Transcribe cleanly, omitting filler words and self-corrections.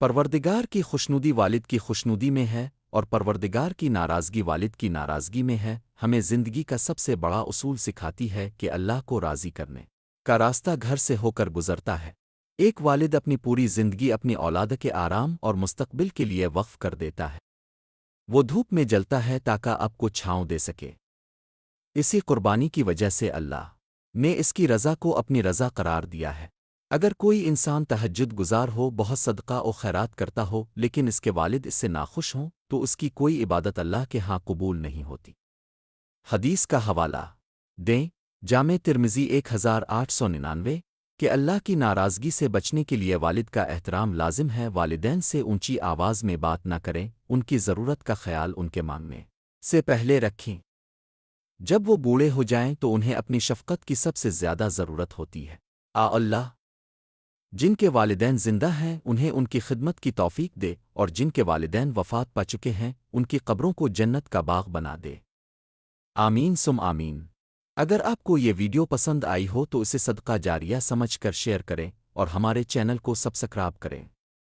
پروردگار کی خوشنودی والد کی خوشنودی میں ہے اور پروردگار کی ناراضگی والد کی ناراضگی میں ہے۔ ہمیں زندگی کا سب سے بڑا اصول سکھاتی ہے کہ اللہ کو راضی کرنے کا راستہ گھر سے ہو کر گزرتا ہے۔ ایک والد اپنی پوری زندگی اپنی اولاد کے آرام اور مستقبل کے لیے وقف کر دیتا ہے۔ وہ دھوپ میں جلتا ہے تاکہ آپ کو چھاؤں دے سکے۔ اسی قربانی کی وجہ سے اللہ نے اس کی رضا کو اپنی رضا قرار دیا ہے۔ اگر کوئی انسان تہجد گزار ہو، بہت صدقہ و خیرات کرتا ہو، لیکن اس کے والد اس سے ناخوش ہوں تو اس کی کوئی عبادت اللہ کے ہاں قبول نہیں ہوتی۔ حدیث کا حوالہ دیں جامع ترمذی 1899 کہ اللہ کی ناراضگی سے بچنے کے لیے والد کا احترام لازم ہے۔ والدین سے اونچی آواز میں بات نہ کریں، ان کی ضرورت کا خیال ان کے مانگنے سے پہلے رکھیں۔ جب وہ بوڑھے ہو جائیں تو انہیں اپنی شفقت کی سب سے زیادہ ضرورت ہوتی ہے۔ اللہ جن کے والدین زندہ ہیں انہیں ان کی خدمت کی توفیق دے، اور جن کے والدین وفات پا چکے ہیں ان کی قبروں کو جنت کا باغ بنا دے۔ آمین سم آمین۔ اگر آپ کو یہ ویڈیو پسند آئی ہو تو اسے صدقہ جاریہ سمجھ کر شیئر کریں اور ہمارے چینل کو سبسکرائب کریں۔